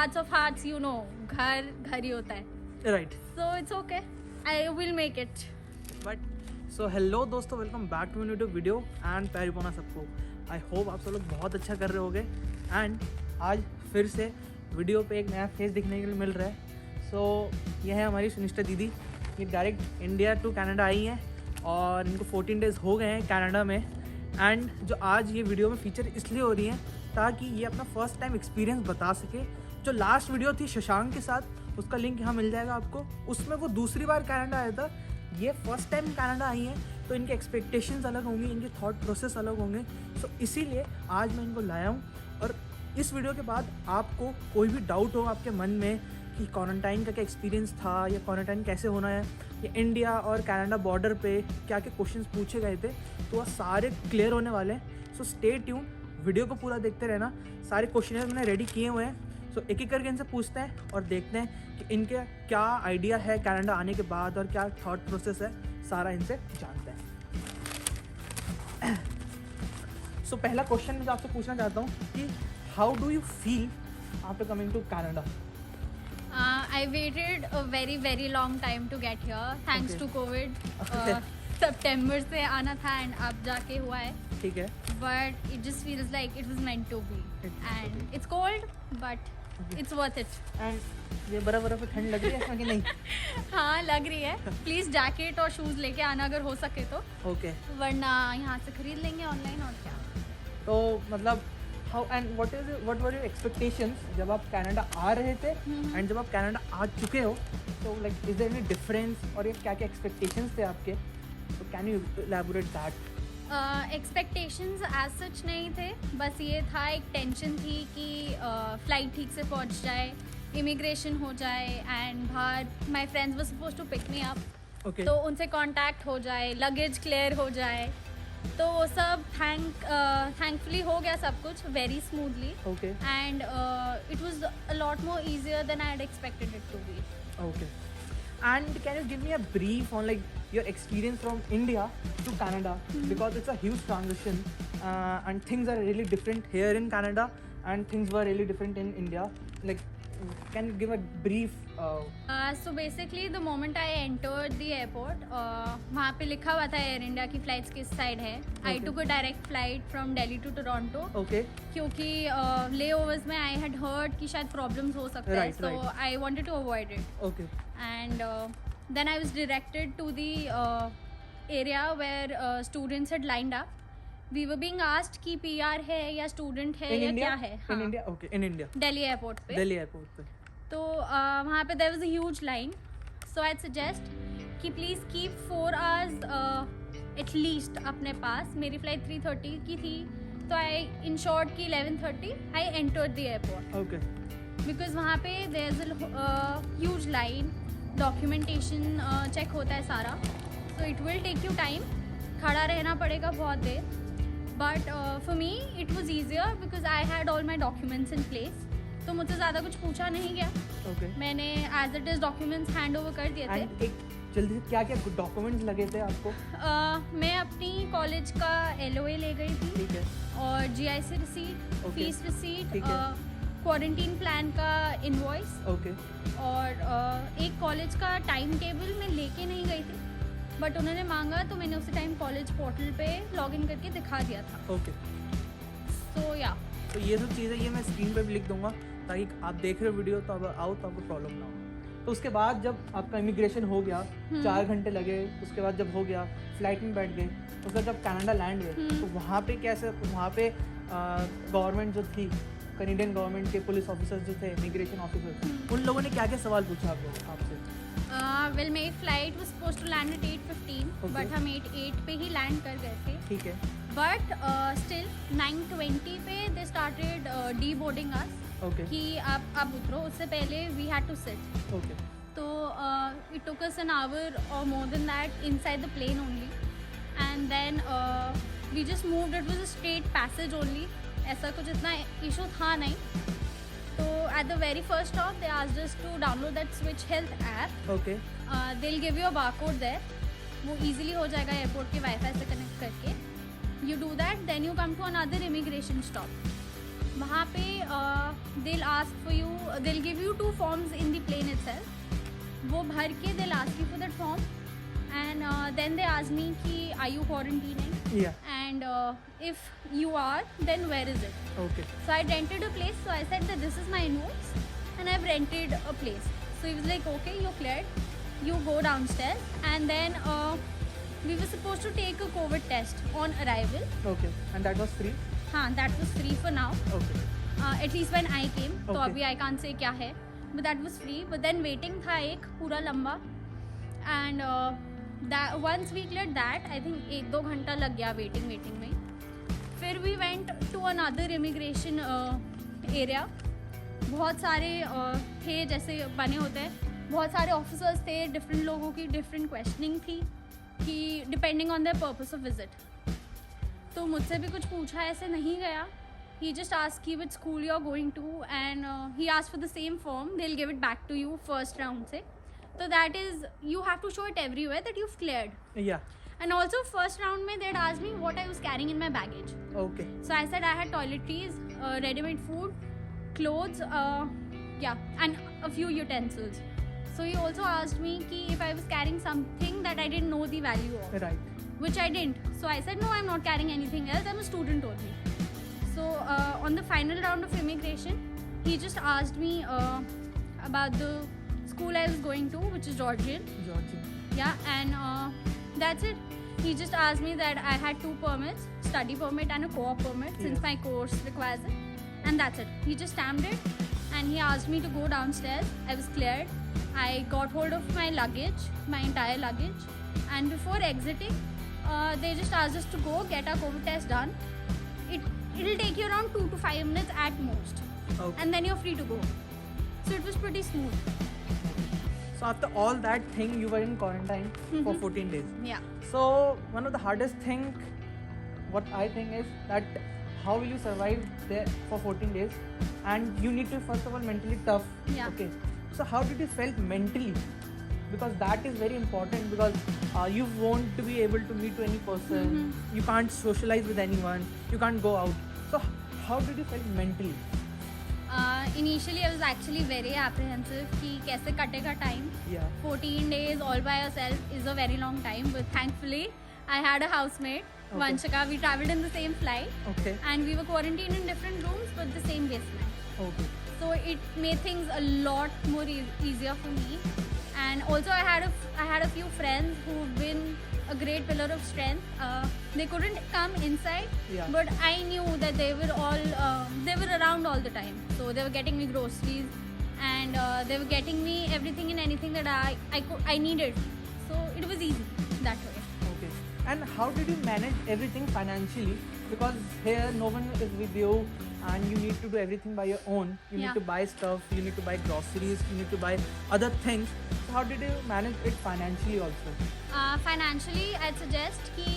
hearts of hearts, you know, घर घर ही होता है. Right. So it's okay. I will make it. But so hello दोस्तों, welcome back to new video and प्यारी पोना सबको. आई होप आप सब लोग बहुत अच्छा कर रहे होगे. एंड आज फिर से वीडियो पे एक नया फेस दिखने के लिए मिल रहा है. सो यह है हमारी सुनिष्ठा दीदी. ये डायरेक्ट इंडिया टू कनाडा आई हैं और इनको 14 डेज़ हो गए हैं कनाडा में. एंड जो आज ये वीडियो में फीचर इसलिए हो रही हैं ताकि ये अपना फर्स्ट टाइम एक्सपीरियंस बता सके. जो लास्ट वीडियो थी शशांक के साथ, उसका लिंक यहाँ मिल जाएगा आपको. उसमें वो दूसरी बार कनाडा आया था, ये फर्स्ट टाइम कनाडा आई हैं, तो इनके एक्सपेक्टेशंस अलग होंगी, इनके थॉट प्रोसेस अलग होंगे. सो इसीलिए आज मैं इनको लाया हूँ. और इस वीडियो के बाद आपको कोई भी डाउट हो आपके मन में कि क्वारंटाइन का क्या एक्सपीरियंस था या क्वारंटाइन कैसे होना है या इंडिया और कनाडा बॉर्डर पे क्या क्या क्वेश्चंस पूछे गए थे, तो वह सारे क्लियर होने वाले हैं. सो स्टे ट्यून, वीडियो को पूरा देखते रहना. सारे क्वेश्चन मैंने रेडी किए हुए हैं. सो एक एक करके इनसे पूछते हैं और देखते हैं कि इनके क्या आइडिया है कनाडा आने के बाद और क्या थॉट प्रोसेस है, सारा इनसे जानते हैं. सो पहला क्वेश्चन मैं आपसे पूछना चाहता हूँ कि how do you feel after coming to Canada? I waited a very long time to get here thanks Okay. to COVID. Okay. September से आना था and अब जाके हुआ है. ठीक है. But it just feels like it was meant to be. And it's cold but it's worth it. And ये बर्फ पे ठंड लग रही है इसमें कि नहीं? हाँ लग रही है. प्लीज जैकेट और शूज लेके आना अगर हो सके तो, ओके. वरना यहाँ से खरीद लेंगे ऑनलाइन. और क्या. तो मतलब how and what were your expectations जब आप कनाडा आ रहे थे एंड जब आप कनाडा आ चुके हो, तो like is there any difference और ये क्या क्या एक्सपेक्टेशंस थे आपके? तो can you elaborate that? Expectations as such नहीं थे, बस ये था एक टेंशन थी कि फ्लाइट ठीक से पहुंच जाए, इमिग्रेशन हो जाए एंड बाहर my friends were supposed to pick me up, okay. तो उनसे कांटेक्ट हो जाए, लगेज क्लियर हो जाए. तो वो सब थैंकफुली हो गया सब कुछ very smoothly. Okay. And it was a lot more easier than I had expected it to be. Okay. And can you give me a brief on like your experience from India to Canada? Because it's a huge transition and things are really different here in Canada and things were really different in India. Like, can you give a brief? So basically the moment I entered the airport, वहाँ पे लिखा हुआ था air India की flights किस side है. I took a direct flight from Delhi to Toronto. Okay. क्योंकि लेओवर्स में I had heard कि शायद problems हो सकते हैं, Right, so right. I wanted to avoid it. Okay. And then I was directed to the area where students had lined up. We were being asked कि PR है या student है In या India? क्या है. In India? Okay. In India. Delhi airport पे. Delhi airport पे. तो वहाँ पे there was a huge line. So I suggest कि प्लीज़ कीप 4 आवर्स एटलीस्ट अपने पास. मेरी फ्लाइट 3:30 की थी, तो आई इंश्योर्ड कि 11:30 I entered the airport. Okay. Because वहाँ पे there is a huge line. Documentation check होता है सारा, so it will take you time. खड़ा रहना पड़ेगा बहुत देर. But for me it was easier because I had all my documents in place. तो मुझसे ज़्यादा कुछ पूछा नहीं गया. Okay. मैंने as it is documents hand over कर दिए थे. And एक जल्दी से क्या क्या डॉक्यूमेंट्स लगे थे आपको? मैं अपनी कॉलेज का LOA ले गई थी ठीक है. और GIC receipt, Okay. Fees receipt, ठीक है. क्वारंटीन प्लान का इनवॉइस Okay. और एक कॉलेज का टाइम टेबल मैं लेके नहीं गई थी, बट उन्होंने मांगा तो मैंने उसी टाइम कॉलेज पोर्टल पे लॉगिन करके दिखा दिया था. Okay. सो या तो ये सब चीज़ें ये मैं स्क्रीन पे भी लिख दूंगा ताकि आप देख रहे हो वीडियो तो अब आओ तो आपको प्रॉब्लम ना हो. तो उसके बाद जब आपका इमिग्रेशन हो गया, 4 घंटे लगे, उसके बाद जब हो गया फ्लाइट में बैठ गए, उसके बाद जब कनाडा लैंड हुए, तो वहाँ पे कैसे, वहाँ पे गवर्नमेंट जो थी, कनेडियन गवर्नमेंट के पुलिस ऑफिसर्स जो थे, इमिग्रेशन ऑफिसर्स, उन लोगों ने क्या क्या सवाल पूछा आपसे? वेल मेरी flight was supposed to land at 8:15, Okay. But हम 8 पे ही लैंड कर गए थे. ठीक है. बट स्टिल 9:20 पे they started the boarding us okay. कि आप उतरो. उससे पहले we had to sit. Okay. तो it took us an hour or more than that inside the plane only. And then we just moved. It was a straight passage only. ऐसा कुछ इतना issue था नहीं. तो at the very first stop they asked us to download that switch health app. Okay. They will give you a barcode there. वो easily हो जाएगा airport के वाईफाई से कनेक्ट करके. You do that, then you come to another immigration stop. वहाँ पे they'll ask for you, they'll give you 2 forms in the plane itself. वो भर के they'll ask you for that form, and then they ask me कि are you quarantining, Yeah. and if you are, then where is it? Okay. So I rented a place. So I said that this is my notes, and I've rented a place. So he was like, okay, you're cleared. You go downstairs, and then we were supposed to take a COVID test on arrival. Okay. And that was free? हाँ, that was free for now. Okay. At least when I came. तो Okay. अभी I can't say क्या है. But that was free. But then waiting था एक पूरा लंबा. And that once we cleared that, I think 1-2 घंटा लग गया waiting में. फिर we went to another immigration area. बहुत सारे थे जैसे बने होते हैं, बहुत सारे ऑफिसर्स थे, डिफरेंट लोगों की डिफरेंट क्वेश्चनिंग थी कि depending on their purpose of visit. तो मुझसे भी कुछ पूछा ऐसे नहीं गया. He just asked you which school you're going to, and he asked for the same form. They'll give it back to you first round से. So that is, you have to show it everywhere that you've cleared. Yeah. And also first round में they'd asked me what I was carrying in my baggage. Okay. So I said I had toiletries, ready-made food, clothes, and a few utensils. So he also asked me ki if I was carrying something that I didn't know the value of, Right. which I didn't. So I said no, I'm not carrying anything else. I'm a student only. So on the final round of immigration, he just asked me about the school I was going to, which is Georgian. Yeah, and that's it. He just asked me that I had 2 permits, study permit and a co-op permit, since my course requires it. And that's it. He just stamped it, and he asked me to go downstairs. I was cleared. I got hold of my luggage, my entire luggage, and before exiting, they just asked us to go get our COVID test done. It'll take you around 2 to 5 minutes at most, Okay. and then you're free to go. So it was pretty smooth. So after all that thing, you were in quarantine for Mhm. 14 days. Yeah. So one of the hardest thing, what I think is that how will you survive there for 14 days, and you need to first of all mentally tough. Yeah. Okay. So how did you felt mentally? Because that is very important, because you won't be able to meet to any person. Mhm. You can't socialize with anyone. You can't go out. So how did you feel mentally? Initially, I was actually very apprehensive कि कैसे कटेगा time. Yeah. 14 days all by yourself is a very long time, but thankfully I had a housemate, Okay. Vanshika. We traveled in the same flight, Okay. and we were quarantined in different rooms but the same basement. Okay. So it made things a lot more easier for me. And also I had a few friends who've been a great pillar of strength. They couldn't come inside, Yeah. but I knew that they were around all the time. So they were getting me groceries, and they were getting me everything and anything that I needed. So it was easy that way. Okay. And how did you manage everything financially? Because here no one is with you, and you need to do everything by your own. You Yeah. need to buy stuff, you need to buy groceries, you need to buy other things. So how did you manage it financially also? Financially, I'd suggest कि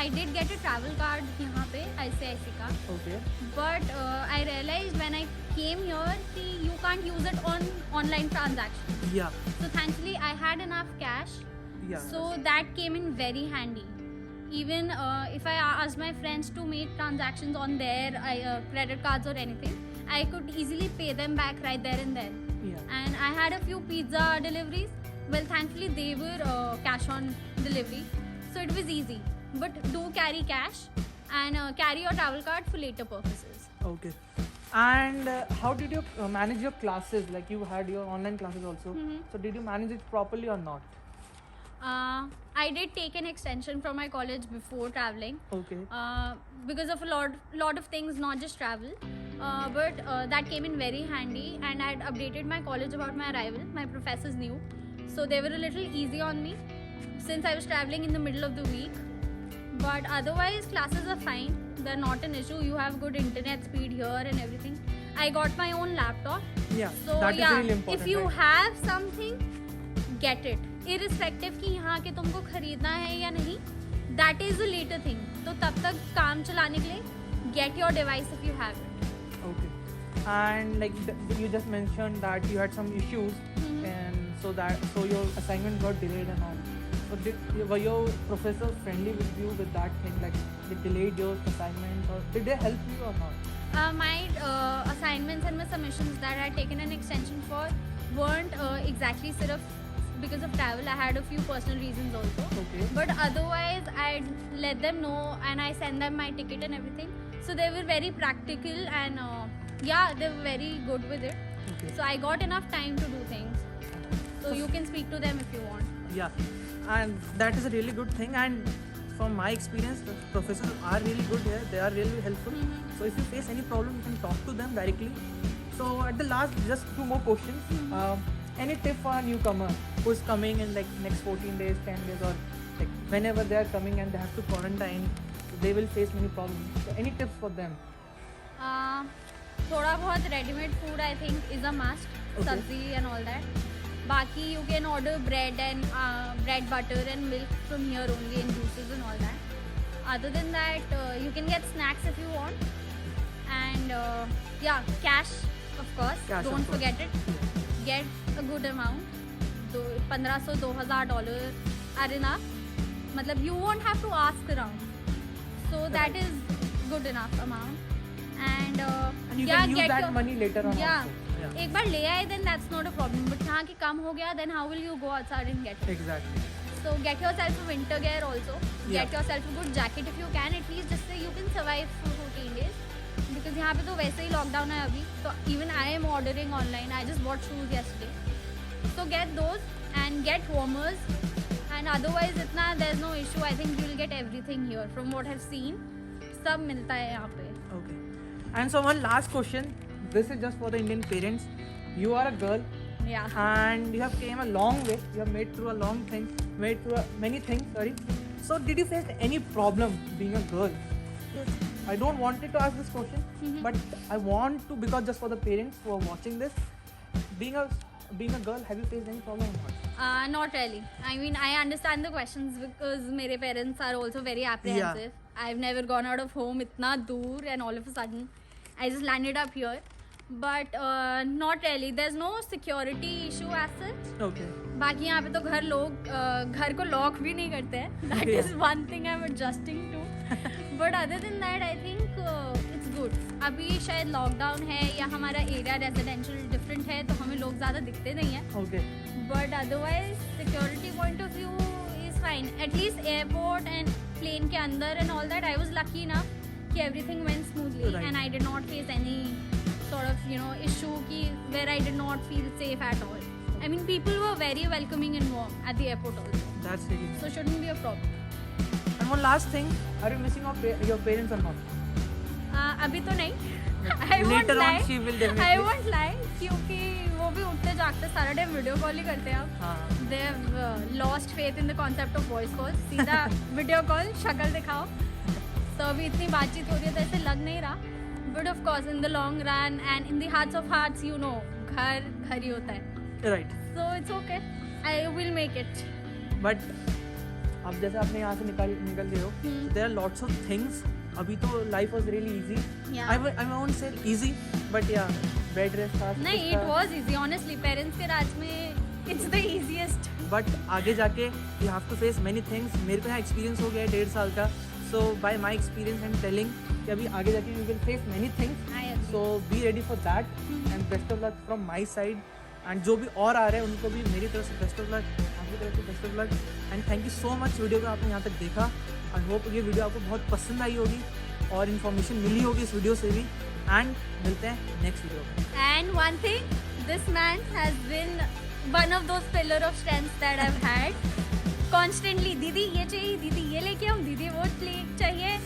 I did get a travel card यहाँ पे ICICI का. Okay. But I realized when I came here कि you can't use it on online transactions. Yeah. So thankfully I had enough cash. Yeah. So that came in very handy. Even if I asked my friends to make transactions on their credit cards or anything, I could easily pay them back right there and then. Yeah. And I had a few pizza deliveries. Well, thankfully they were cash on delivery, so it was easy. But do carry cash, and carry your travel card for later purposes. Okay. And how did you manage your classes? Like you had your online classes also. Mhm. So did you manage it properly or not? I did take an extension from my college before traveling. Okay. Because of a lot of things, not just travel, but that came in very handy, and I had updated my college about my arrival. My professors knew, so they were a little easy on me since I was traveling in the middle of the week. But otherwise, classes are fine. They're not an issue. You have good internet speed here and everything. I got my own laptop. Yeah. So that is yeah, really important. if you right? have something, get it. Irrespective कि यहाँ के तुमको खरीदना है या नहीं, that is a later thing. तो तब तक काम चलाने के लिए get your device if you have it. Okay. And like you just mentioned that you had some issues, Mhm. and so your assignment got delayed and all. So were your professors friendly with you with that thing? Like they delayed your assignment, or did they help you or not? My assignments and my submissions that I had taken an extension for weren't exactly sirf because of travel. I had a few personal reasons also. Okay. But otherwise, I'd let them know and I send them my ticket and everything. So they were very practical and yeah, they were very good with it. Okay. So I got enough time to do things. So you can speak to them if you want. Yeah, and that is a really good thing. And from my experience, the professors are really good here. They are really helpful. So if you face any problem, you can talk to them directly. So at the last, just 2 more questions. Any tip for a newcomer who is coming in like next 14 days, 10 days, or like whenever they are coming and they have to quarantine, they will face many problems. So any tips for them? थोड़ा बहुत readymade food I think is a must Okay. Sabzi and all that बाकी you can order bread and bread butter and milk from here only and juices and all that other than that you can get snacks if you want and yeah cash of course Cash, of don't course. Forget it get a good amount $1,500-$2,000 are enough मतलब you won't have to ask around so that is good enough amount and And you yeah, can use get that your money later on yeah. also. Yeah. एक बार ले आए then that's not a problem but यहाँ की कम हो गया then how will you go outside and get it Exactly. so get yourself a winter gear also Yeah. get yourself a good jacket if you can at least just so you can survive for 14 days because यहाँ पे तो वैसे ही lockdown है अभी तो even I am ordering online I just bought shoes yesterday so get those and get warmers and otherwise इतना there's no issue I think you will get everything here from what I've seen सब मिलता है यहाँ पे Okay. And so one last question. This is just for the Indian parents. You are a girl yeah and you have came a long way. You have made through a long thing, made through many things. Sorry. So did you face any problem being a girl? I don't wanted to ask this question, but I want to because just for the parents who are watching this, being a girl, have you faced any problem or not? Not really. I mean, I understand the questions because मेरे parents are also very apprehensive. I've never gone out of home इतना दूर and all of a sudden I just landed up here. But not really. There's no security issue as such. Okay. बाकी यहाँ पे तो घर को lock भी नहीं करते हैं. That is one thing I'm adjusting to. But other than that, I think it's good. अभी शायद लॉकडाउन है या हमारा एरिया रेजिडेंशियल डिफरेंट है तो हमें लोग ज़्यादा दिखते नहीं हैं. Okay. But otherwise, security point of view is fine. At least airport and plane के अंदर and all that, I was lucky enough कि everything went smoothly Right. and I did not face any sort of issue कि where I did not feel safe at all. I mean, people were very welcoming and warm at the airport also. That's really nice. So shouldn't be a problem. And one last thing, are you missing your parents or not? अभी तो नहीं. I won't Later lie. on, she will definitely. I won't lie क्योंकि वो भी उठते जागते सारा time video call ही करते हैं अब. हाँ. They have lost faith in the concept of voice calls. सीधा वीडियो कॉल शक्ल दिखाओ तो अभी इतनी बातचीत हो रही है तो ऐसे लग नहीं रहा but of course in the long run and in the hearts of hearts you know घर ही होता है Right. So it's okay I will make it But अब जैसे आपने यहाँ से निकल रहे हो, there are lots of things. अभी तो life was really easy. Yeah. I won't say easy, but yeah, bed rest था. नहीं कुछ इट था. वाज इजी ऑनेस्टली पेरेंट्स के राज में इट्स द इजीएस्ट But आगे जाके you have to face many things. मेरे को यहाँ experience हो गया है 1.5 साल का. So by my experience I'm telling कि अभी आगे जाके you will face many things. I agree So be ready for that and best of luck from my side. And जो भी और आ रहे हैं उनको भी मेरी तरफ से बेस्ट ऑफ लक, आपकी तरफ से best of luck. And thank you so much video को आपने यहाँ तक देखा. आई होप ये वीडियो आपको बहुत पसंद आई होगी और इन्फॉर्मेशन मिली होगी इस वीडियो से भी. एंड मिलते हैं नेक्स्ट वीडियो में. And one thing, this man has been one of those pillar of strengths that I've had. Constantly, दीदी ये चाहिए, दीदी ये लेके आओ, दीदी वो चाहिए.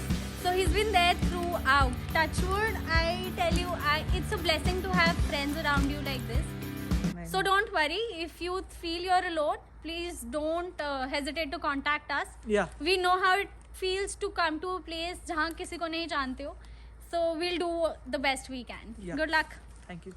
So he's been there throughout. Touchwood, I tell you, it's a blessing to have friends around you like this. So don't worry, if you feel you're alone, please don't hesitate to contact us. Yeah. We know how it feels to come to a place जहाँ किसी को नहीं जानते हो. So we'll do the best we can. Yeah. Good luck. Thank you.